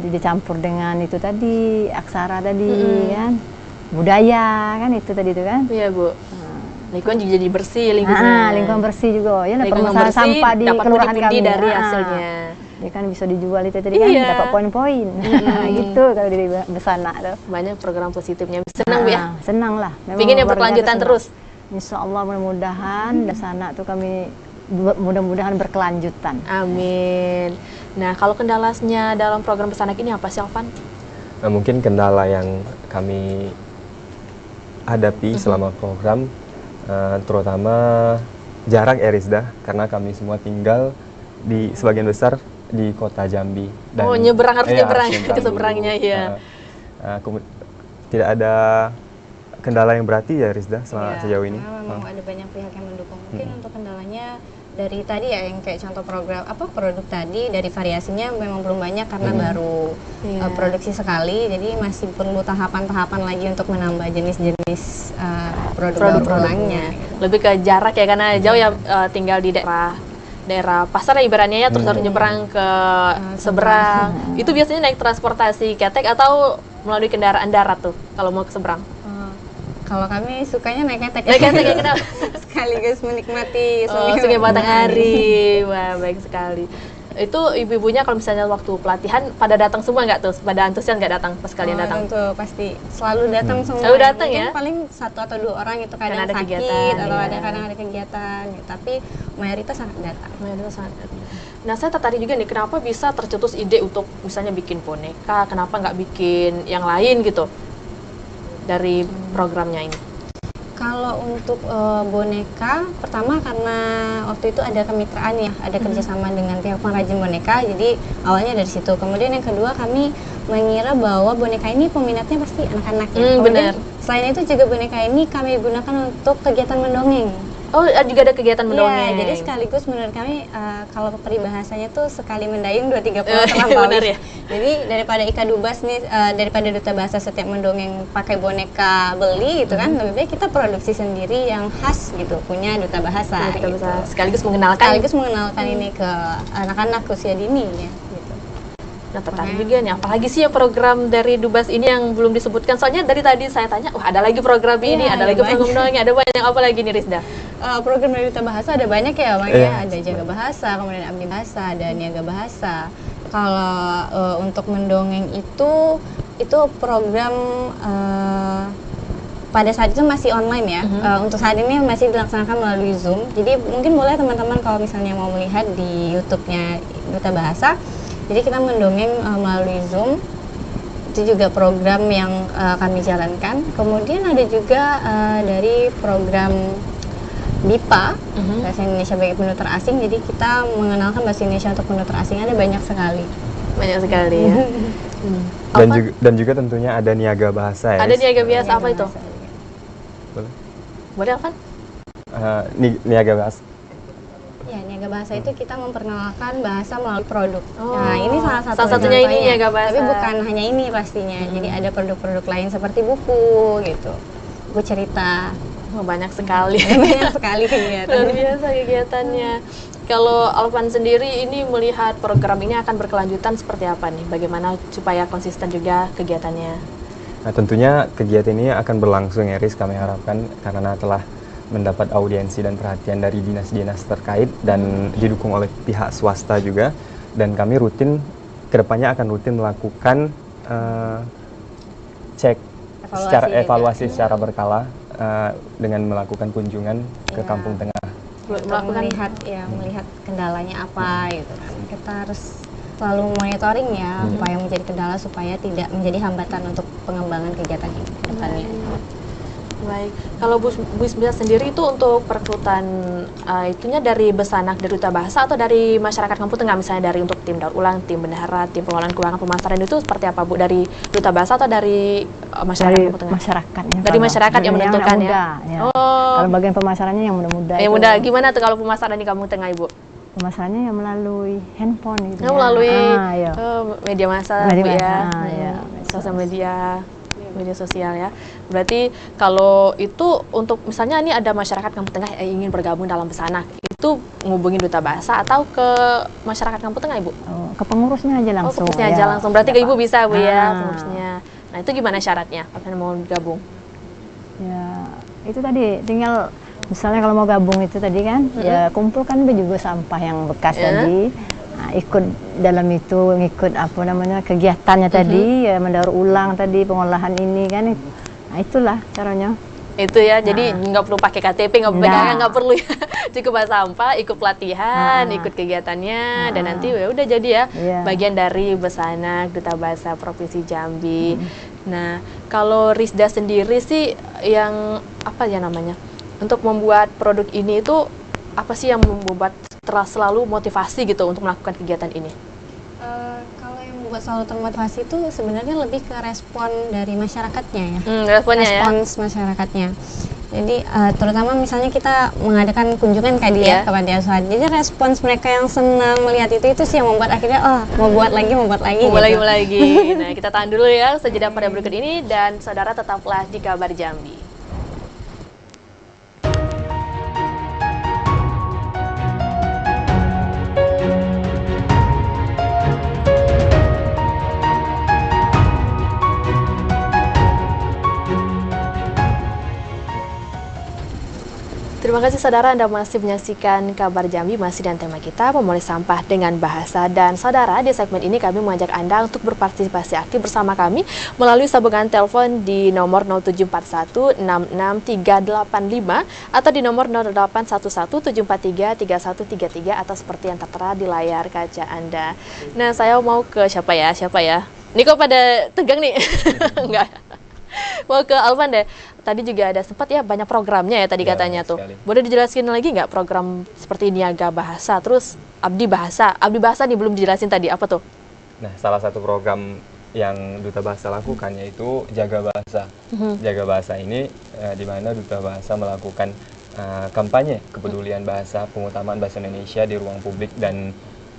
dicampur dengan itu tadi, aksara tadi kan. Budaya kan itu tadi itu kan. Iya Bu. Lingkungan juga jadi bersih lingkungan. Lingkungan bersih juga. Ya, Lingkungan permasalahan bersih, sampah di dapat kelurahan pundi-pundi kami. dari hasilnya. Ya kan bisa dijual itu tadi kan, Iya. dapat poin-poin. Gitu kalau di besana tuh. Banyak program positifnya. Senang Bu ya? Senang lah. Memang Pingin yang warga berkelanjutan tuh senang. terus. Insya Allah mudah-mudahan besana tuh kami mudah-mudahan berkelanjutan. Amin. Nah, kalau kendalanya dalam program pesanak ini apa sih, Alvan? Nah, mungkin kendala yang kami hadapi selama program terutama jarak Erisda, karena kami semua tinggal di sebagian besar di kota Jambi. Oh, nyebrang, harus nyebrang ke dulu. seberangnya, iya. Tidak ada kendala yang berarti ya Rizda selama Iya, sejauh ini. karena memang ada banyak pihak yang mendukung. Mungkin untuk kendalanya dari tadi ya, yang kayak contoh program produk tadi, dari variasinya memang belum banyak karena baru Iya. produksi sekali, jadi masih perlu tahapan-tahapan lagi untuk menambah jenis-jenis produk ulangnya. Lebih ke jarak ya, karena jauh ya, tinggal di daerah pasar ya ibaratnya ya, terus harus nyebrang ke seberang. Itu biasanya naik transportasi ketek atau melalui kendaraan darat tuh kalau mau ke seberang? Kalau kami sukanya naik ketek. Naik ketek ya, kenapa? Sekaligus menikmati Sungai Batanghari. Wah, baik sekali. Itu ibu-ibunya kalau misalnya waktu pelatihan pada datang semua nggak tuh? Pada antusias nggak datang pas kalian datang? Tentu pasti selalu datang semua. Selalu datang Mungkin ya? paling 1 atau 2 orang itu kadang Karena ada sakit kegiatan, atau ya. ada kadang ada kegiatan, gitu. Tapi mayoritas sangat datang. Nah, saya tertarik juga nih, kenapa bisa tercetus ide untuk misalnya bikin boneka, kenapa nggak bikin yang lain gitu dari programnya ini? Kalau untuk boneka, pertama karena waktu itu ada kemitraan ya, ada kerjasama dengan pihak pengrajin boneka, jadi awalnya dari situ. Kemudian yang kedua, kami mengira bahwa boneka ini peminatnya pasti anak-anak ya. Kemudian benar. selain itu juga boneka ini kami gunakan untuk kegiatan mendongeng. Oh, juga ada kegiatan mendongeng. Iya, jadi sekaligus menurut kami kalau peribahasanya tuh sekali mendayung 2-3 pulau Iya, terlampaui. benar ya. Jadi daripada Ika Dubas nih, daripada Duta Bahasa setiap mendongeng pakai boneka beli gitu kan, lebih baik kita produksi sendiri yang khas gitu, punya Duta Bahasa. Kita gitu. bisa sekaligus mengenalkan. Sekaligus mengenalkan ini ke anak-anak usia dini ya. Gitu. Nah, tertarik juga nih, apalagi sih ya program dari Dubas ini yang belum disebutkan? Soalnya dari tadi saya tanya, wah ada lagi program ini, Iya, ada lagi program dongeng, ada banyak, apa lagi nih Rizda? Program dari Duta Bahasa ada banyak ya, Bang Iya. ya. Ada Jaga Bahasa, kemudian Abdi Bahasa, ada Niaga Bahasa. Kalau untuk mendongeng itu program pada saat itu masih online ya. Untuk saat ini masih dilaksanakan melalui Zoom. Jadi mungkin boleh teman-teman kalau misalnya mau melihat di YouTube-nya Duta Bahasa. Jadi kita mendongeng melalui Zoom. Itu juga program yang kami jalankan. Kemudian ada juga dari program BIPA, Bahasa Indonesia bagi penutur asing. Jadi kita mengenalkan bahasa Indonesia untuk penutur asing, ada banyak sekali. Banyak sekali ya. Dan juga tentunya ada niaga bahasa ya. Ada Riz. niaga biasa apa itu? Boleh. Boleh Alvan? Niaga bahasa. Ya, Niaga Bahasa itu kita memperkenalkan bahasa melalui produk. Oh, Nah, ini salah satunya ini contohnya. Niaga Bahasa. Tapi bukan hanya ini pastinya. Jadi ada produk-produk lain seperti buku gitu. Buku cerita. Oh, banyak sekali. Banyak sekali kegiatan. Luar biasa kegiatannya. Kalau Alvan sendiri ini melihat program ini akan berkelanjutan seperti apa nih? Bagaimana supaya konsisten juga kegiatannya? Nah, tentunya kegiatan ini akan berlangsung ya Riz, kami harapkan karena telah mendapat audiensi dan perhatian dari dinas-dinas terkait dan didukung oleh pihak swasta juga, dan kami rutin kedepannya akan rutin melakukan cek evaluasi secara berkala dengan melakukan kunjungan ke Iya. Kampung Tengah. Melihat kendalanya apa gitu kan. Kita harus selalu monitoring ya apa yang menjadi kendala supaya tidak menjadi hambatan untuk pengembangan kegiatan ini ke depannya. Baik, kalau Bu Ismia sendiri itu untuk perekrutan itunya dari Besanak, dari Duta Bahasa atau dari masyarakat Kampung Tengah, misalnya dari untuk tim daur ulang, tim bendahara, tim pengelolaan keuangan pemasaran itu seperti apa Bu? Dari Duta Bahasa atau dari masyarakat Dari Kampung Tengah? masyarakatnya. Dari masyarakat yang menentukan ya? Ya. Oh. Kalau bagian pemasarannya yang muda-muda. Yang itu, muda, gimana tuh kalau pemasaran di Kampung Tengah Ibu? pemasarannya yang melalui handphone gitu. Ya, melalui iya. media massa Media Bu ya, massa, ya. sosial media sosial ya. Berarti kalau itu untuk misalnya ini ada masyarakat Kampung Tengah yang ingin bergabung dalam Besanak, itu menghubungi Duta Bahasa atau ke masyarakat Kampung Tengah Ibu? Oh, ke pengurusnya aja langsung. Pengurusnya ya. aja langsung. Berarti ke Ibu bisa Bu ya, Ah. pengurusnya. Nah itu gimana syaratnya? Apa yang mau gabung? Ya, itu tadi tinggal misalnya kalau mau gabung itu tadi kan, ya kumpulkan juga sampah yang bekas tadi. Nah, ikut dalam itu, ngikut apa namanya kegiatannya tadi, ya mendaur ulang tadi, pengolahan ini kan. Nah, itulah caranya. Itu ya, jadi nggak perlu pakai KTP, nggak perlu pegangan, nggak perlu ya. Cukup bawa sampah, ikut pelatihan, ikut kegiatannya, dan nanti ya udah jadi ya Iya. bagian dari Besanak Duta Bahasa Provinsi Jambi. Nah, kalau Rizda sendiri sih yang apa ya namanya? Untuk membuat produk ini itu apa sih yang membuat selalu motivasi gitu untuk melakukan kegiatan ini? Kalau yang membuat selalu termotivasi itu sebenarnya lebih ke respon dari masyarakatnya ya. Responnya ya. Respons masyarakatnya. Jadi terutama misalnya kita mengadakan kunjungan ke dia ke panti asuhan. Jadi respons mereka yang senang melihat itu sih yang membuat akhirnya mau buat lagi Mau gitu. lagi. Nah, kita tahan dulu ya sejenak pada berikut ini dan saudara tetaplah di Kabar Jambi. Terima kasih saudara, Anda masih menyaksikan Kabar Jambi, masih dan tema kita memulai sampah dengan bahasa. Dan saudara, di segmen ini kami mengajak Anda untuk berpartisipasi aktif bersama kami melalui sambungan telepon di nomor 0741663385 atau di nomor 081174333133 atau seperti yang tertera di layar kaca Anda. Nah, saya mau ke siapa ya? Ini kok pada tegang nih? Enggak. Mau ke Alvan deh. Tadi juga ada sempat ya banyak programnya ya tadi Ya, katanya tuh. sekali. Boleh dijelaskan lagi nggak program seperti Niaga Bahasa, terus Abdi Bahasa. Abdi Bahasa nih belum dijelasin tadi, apa tuh? Nah, salah satu program yang Duta Bahasa lakukan yaitu Jaga Bahasa. Jaga Bahasa ini di mana Duta Bahasa melakukan kampanye kepedulian bahasa, pengutamaan bahasa Indonesia di ruang publik dan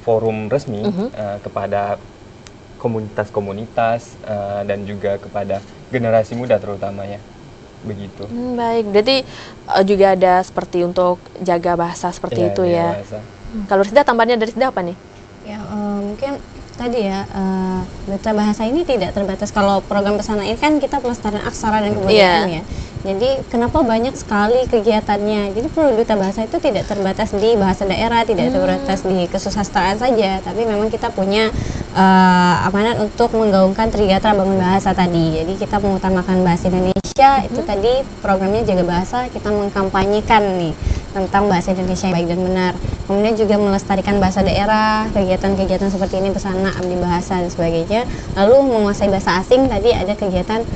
forum resmi kepada komunitas-komunitas dan juga kepada generasi muda terutamanya. Begitu. Baik, berarti juga ada seperti untuk jaga bahasa seperti Iya, itu Jaga ya. Bahasa. Kalau Rizda tambahannya dari Rizda apa nih? Ya mungkin tadi ya Duta Bahasa ini tidak terbatas. Kalau program Besanak ini kan kita pelestarian aksara dan kebudayaan ya. Jadi kenapa banyak sekali kegiatannya. Jadi produk Duta Bahasa itu tidak terbatas di bahasa daerah, tidak terbatas di kesusastraan saja, tapi memang kita punya amanat untuk menggaungkan Trigatra Bangun Bahasa tadi. Jadi kita mengutamakan bahasa Indonesia, itu tadi programnya Jaga Bahasa, kita mengkampanyekan nih tentang bahasa Indonesia yang baik dan benar. Kemudian juga melestarikan bahasa daerah, kegiatan-kegiatan seperti ini Besanak, Abdi Bahasa dan sebagainya. Lalu menguasai bahasa asing, tadi ada kegiatan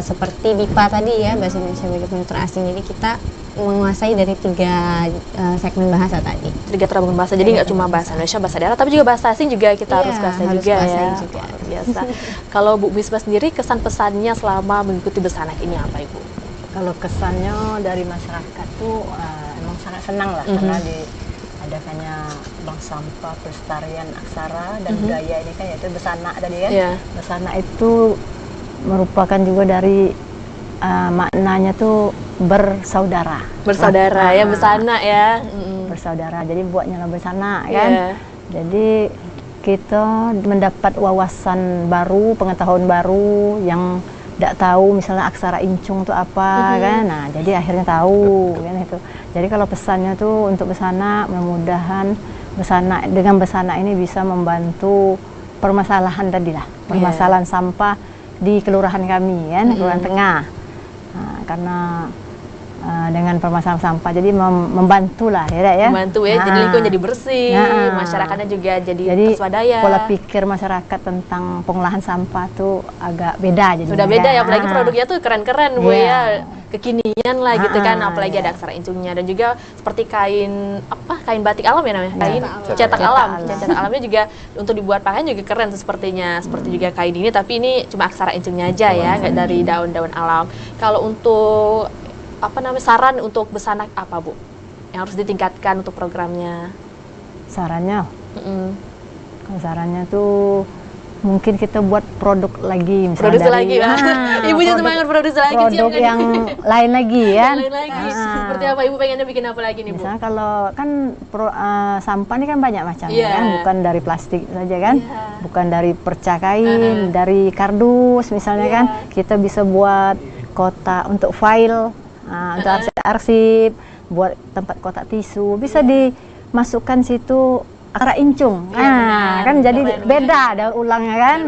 seperti BIPA tadi ya, bahasa Indonesia bagi penutur asing. Jadi kita menguasai dari 3 segmen bahasa tadi. Trigatra Bangun Bahasa. Jadi nggak cuma bahasa Indonesia, bahasa daerah, tapi juga bahasa asing juga kita harus kuasai harus juga kuasai ya. juga. Luar biasa. Kalau Bu Bisma sendiri kesan pesannya selama mengikuti Besanak ini apa Ibu? Kalau kesannya dari masyarakat tuh emang sangat senang lah karena mengadakannya Bank Sampah Pelestarian Aksara dan Budaya ini kan, yaitu Besana tadi kan. Iya. Besana itu merupakan juga dari maknanya tuh bersaudara. Bersaudara ya, Besana ya. Bersaudara. Jadi buatnya lah Besana kan. Iya. Jadi kita mendapat wawasan baru, pengetahuan baru yang tidak tahu, misalnya aksara incung itu apa kan. Nah, jadi akhirnya tahu kan itu. Jadi kalau pesannya tuh untuk Besana, mudah-mudahan Besana, dengan Besana ini bisa membantu permasalahan tadi lah, permasalahan sampah di kelurahan kami kan, Kelurahan Tengah. Nah, karena dengan permasalahan sampah jadi membantu lah ya. Membantu ya, jadi lingkungan jadi bersih, masyarakatnya juga jadi tersadaya. Pola pikir masyarakat tentang pengolahan sampah tuh agak beda jadi. Sudah beda ya, apalagi produknya tuh keren-keren Bu ya. Kekinian lah gitu kan, apalagi ada aksara incungnya, dan juga seperti kain batik alam ya namanya, kain cetak alam. Cetak alamnya juga untuk dibuat pakaian juga keren sepertinya, seperti juga kain ini, tapi ini cuma aksara incungnya aja ya, nggak dari daun-daun alam. Kalau untuk saran untuk Besana apa Bu yang harus ditingkatkan untuk programnya? Sarannya, kalau sarannya tuh mungkin kita buat produk lagi, misalnya produksi lagi ya. Ibunya semangat produksi lagi, produk yang lain lagi ya. Lain lagi. Seperti apa Ibu pengennya bikin apa lagi nih Bu? Misalnya kalau kan sampah ini kan banyak macamnya kan, bukan dari plastik saja kan, bukan dari perca kain, dari kardus misalnya kan, kita bisa buat kotak untuk file, untuk arsip, buat tempat kotak tisu, bisa dimasukkan situ aksara incung. Kan jadi beda daur ulangnya kan.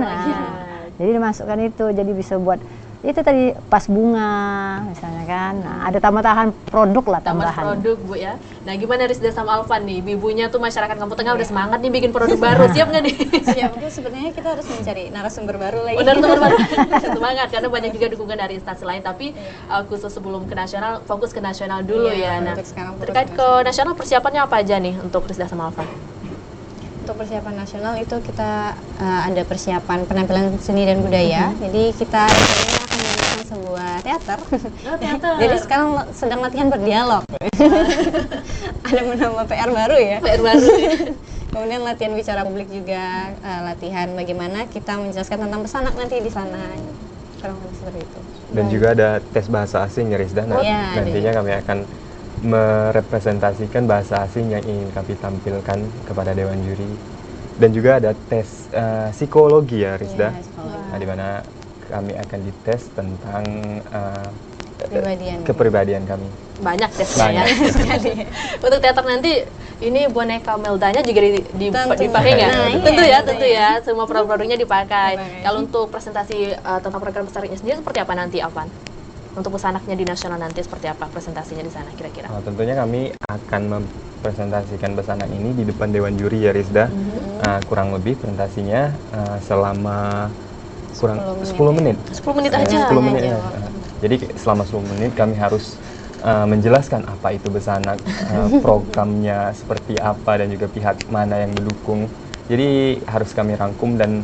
Jadi dimasukkan itu, jadi bisa buat itu tadi pas bunga misalnya kan. Nah, ada tambahan produk lah, tambahan produk Bu ya. Nah, gimana Rizda sama Alvan nih? Ibunya tuh masyarakat Kampung Tengah udah semangat nih bikin produk baru. Siap nggak nih? Siap. Mungkin sebenarnya kita harus mencari narasumber baru lagi. Narasumber baru. Semangat karena banyak juga dukungan dari instansi lain, tapi khusus sebelum ke nasional, fokus ke nasional dulu ya. Nah, terkait ke nasional persiapannya apa aja nih untuk Rizda sama Alvan? Untuk persiapan nasional itu kita ada persiapan penampilan seni dan budaya. Jadi kita rencananya akan membuat sebuah teater. Jadi sekarang sedang latihan berdialog. Ada menambah PR baru ya. PR baru. Kemudian latihan bicara publik juga, latihan bagaimana kita menjelaskan tentang pesanak nanti di sana. Kurang lebih seperti itu. Dan juga ada tes bahasa asing ya Rizda. Nantinya kami akan merepresentasikan bahasa asing yang ingin kami tampilkan kepada Dewan Juri, dan juga ada tes psikologi ya Rizda, di mana kami akan dites tentang kepribadian kami. Banyak tesnya ya. Untuk teater nanti ini boneka Meldanya juga dipakai nggak? Tentu ya, semua produk-produknya dipakai. Kalau untuk presentasi tentang program besarnya sendiri seperti apa nanti, Alvan? Untuk pesanaknya di nasional nanti seperti apa presentasinya di sana kira-kira? Tentunya kami akan mempresentasikan pesanan ini di depan Dewan Juri ya Rizda. Kurang lebih presentasinya selama 10 menit. 10 menit aja. 10 menit. Jadi selama 10 menit kami harus menjelaskan apa itu Besanak, programnya seperti apa, dan juga pihak mana yang mendukung. Jadi harus kami rangkum dan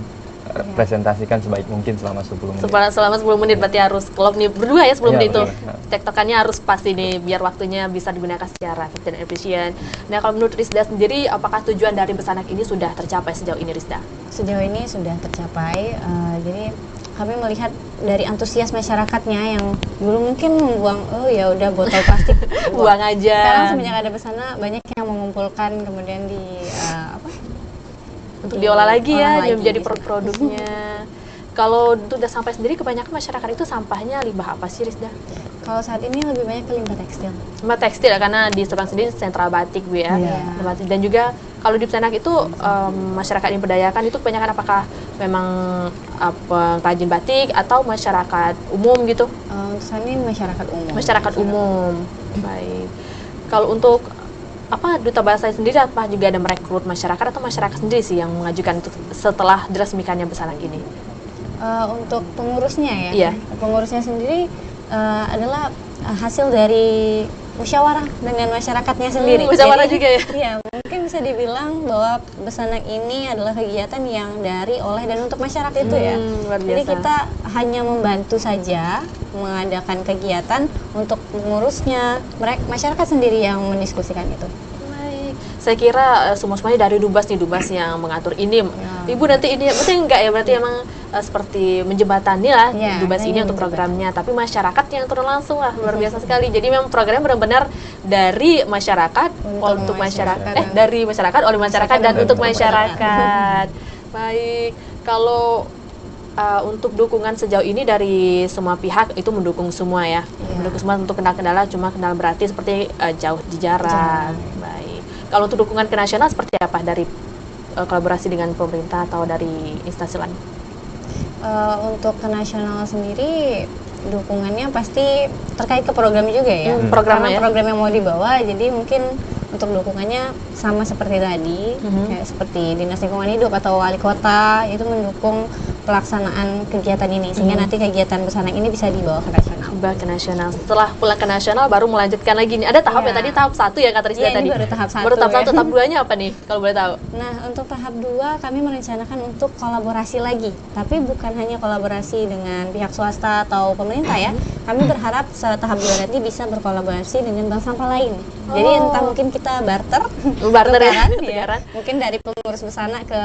presentasikan sebaik mungkin selama 10 menit. Selama 10 menit berarti harus kelop nih berdua ya 10 menit itu. Tektokannya harus pasti nih biar waktunya bisa digunakan secara efektif dan efisien. Nah, kalau menurut Rizda sendiri, apakah tujuan dari Besanak ini sudah tercapai sejauh ini Rizda? Sejauh ini sudah tercapai. Jadi kami melihat dari antusias masyarakatnya yang dulu mungkin membuang, ya udah botol plastik buang aja. Sekarang semenjak ada Besana banyak yang mengumpulkan kemudian untuk diolah lagi ya, menjadi produk-produknya. Kalau udah sampai sendiri, kebanyakan masyarakat itu sampahnya limbah apa sih Rizda? Kalau saat ini lebih banyak ke limbah tekstil. Limbah tekstil ya, karena di Seberang sendiri sentra batik Bu ya. Dan juga kalau di Besanak itu masyarakat yang berdayakan itu kebanyakan apakah memang pengrajin batik atau masyarakat umum gitu? Untuk saat ini masyarakat umum. Masyarakat umum. Baik. Kalau untuk Duta Bahasa sendiri apa juga ada merekrut masyarakat atau masyarakat sendiri sih yang mengajukan untuk setelah diresmikannya Besanak ini? Untuk pengurusnya ya? Iya. Pengurusnya sendiri adalah hasil dari musyawarah dengan masyarakatnya sendiri. Musyawarah juga ya? Iya, mungkin bisa dibilang bahwa Besanak ini adalah kegiatan yang dari, oleh, dan untuk masyarakat itu ya. Luar biasa. Jadi kita hanya membantu saja mengadakan kegiatan, untuk pengurusnya, masyarakat sendiri yang mendiskusikan itu. Baik. Saya kira semuanya dari Dubas nih, Dubas yang mengatur ini. Ibu nanti ini, berarti enggak ya? Berarti emang seperti menjembatani lah Dubas ini untuk programnya. Tapi masyarakat yang turun langsung lah, luar biasa sekali. Jadi memang programnya benar-benar dari masyarakat untuk masyarakat, dari masyarakat oleh masyarakat dan untuk masyarakat. Baik, kalau untuk dukungan sejauh ini dari semua pihak itu mendukung semua ya, mendukung semua untuk kendala-kendala, cuma kendala berarti seperti jauh di jarak. Baik. Kalau untuk dukungan ke nasional seperti apa dari kolaborasi dengan pemerintah atau dari instansi lain? Untuk ke nasional sendiri dukungannya pasti terkait ke program juga ya. Programnya ya? Program yang mau dibawa, jadi mungkin untuk dukungannya sama seperti tadi, kayak seperti Dinas Lingkungan Hidup atau Wali Kota itu mendukung pelaksanaan kegiatan ini, sehingga nanti kegiatan Besanang ini bisa dibawa ke nasional. Ke nasional. Setelah pulang ke nasional baru melanjutkan lagi nih. Ada tahap ya tadi, tahap 1 ya kata Rizda tadi. Ini baru tahap 1. Baru tahap 1, tahap 2-nya apa nih kalau boleh tahu? Nah, untuk tahap 2 kami merencanakan untuk kolaborasi lagi. Tapi bukan hanya kolaborasi dengan pihak swasta atau pemerintah ya. Kami berharap tahap 2 nanti bisa berkolaborasi dengan bank sampah lain. Jadi entah mungkin kita barter ya. Mungkin dari pengurus Besana ke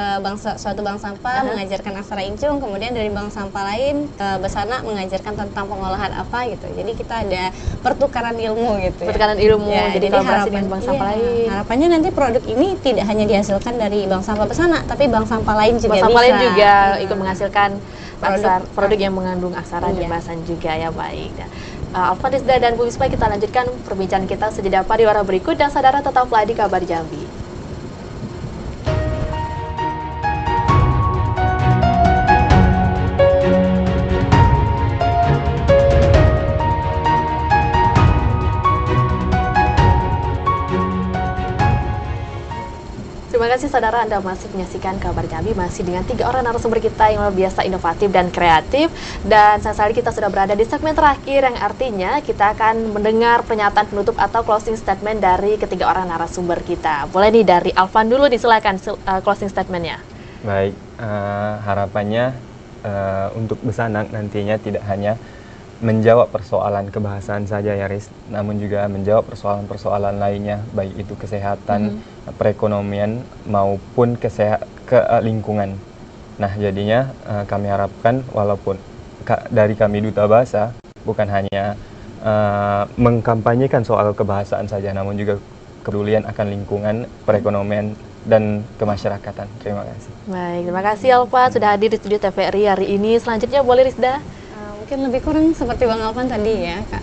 suatu bank sampah mengajarkan aksara Incung, kemudian dari bank sampah lain ke Besana mengajarkan tentang pengolahan apa gitu. Jadi kita ada pertukaran ilmu gitu ya. Pertukaran ilmu, Ya, jadi kolaborasi dengan bank sampah lain. Harapannya nanti produk ini tidak hanya dihasilkan dari bank sampah Besana, tapi bank sampah lain juga bank sampah bisa. lain juga ikut menghasilkan produk yang mengandung aksara dan Iya. bahasan juga ya. Baik. Alfa, Rizda, dan Bu Misbah, kita lanjutkan perbincangan kita sejeda pariwara berikut, dan saudara tetaplah di Kabar Jambi. Terima kasih saudara, Anda masih menyaksikan Kabar Jambi, masih dengan 3 orang narasumber kita yang luar biasa inovatif dan kreatif. Dan saat ini kita sudah berada di segmen terakhir, yang artinya kita akan mendengar pernyataan penutup atau closing statement dari ketiga orang narasumber kita. Boleh nih dari Alvan dulu, silakan closing statementnya. Baik, harapannya untuk Besanang nantinya tidak hanya menjawab persoalan kebahasaan saja ya Riz, namun juga menjawab persoalan-persoalan lainnya, baik itu kesehatan, perekonomian maupun lingkungan. Nah jadinya kami harapkan walaupun dari kami Duta Bahasa bukan hanya mengkampanyekan soal kebahasaan saja, namun juga kepedulian akan lingkungan, perekonomian, dan kemasyarakatan. Terima kasih. Baik, terima kasih Alfa sudah hadir di studio TVRI hari ini. Selanjutnya boleh Rizda. Mungkin lebih kurang seperti Bang Alvan tadi ya Kak,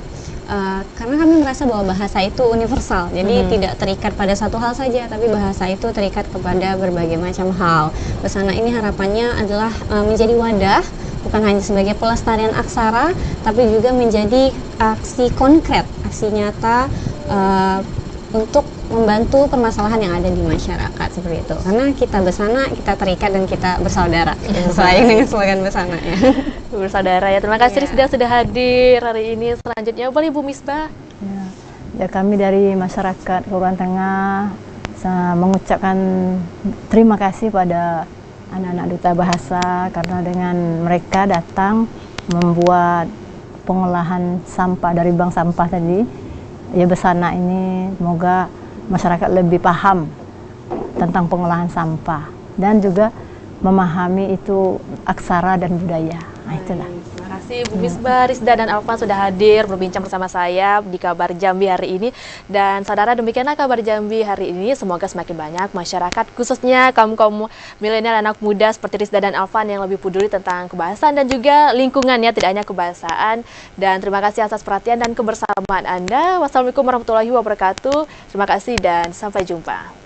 karena kami merasa bahwa bahasa itu universal, jadi tidak terikat pada satu hal saja, tapi bahasa itu terikat kepada berbagai macam hal. Besana ini harapannya adalah menjadi wadah, bukan hanya sebagai pelestarian aksara, tapi juga menjadi aksi konkret, aksi nyata untuk membantu permasalahan yang ada di masyarakat seperti itu. Karena kita Besana, kita terikat dan kita bersaudara. Sesuai dengan slogan Besana ya. Bersaudara ya. Terima kasih Rizda sudah hadir hari ini. Selanjutnya boleh Bu Misbah. Ya, kami dari masyarakat Kelurahan Tengah mengucapkan terima kasih pada anak-anak Duta Bahasa, karena dengan mereka datang membuat pengolahan sampah dari bank sampah tadi. Ya Besana ini semoga masyarakat lebih paham tentang pengolahan sampah dan juga memahami itu aksara dan budaya. Nah, itulah. Terima kasih Bu Misbah, Rizda, dan Alfa sudah hadir berbincang bersama saya di Kabar Jambi hari ini. Dan saudara, demikianlah Kabar Jambi hari ini. Semoga semakin banyak masyarakat, khususnya kaum milenial, anak muda seperti Rizda dan Alfa yang lebih peduli tentang kebahasaan dan juga lingkungannya, tidak hanya kebahasaan. Dan terima kasih atas perhatian dan kebersamaan Anda. Wassalamualaikum warahmatullahi wabarakatuh. Terima kasih dan sampai jumpa.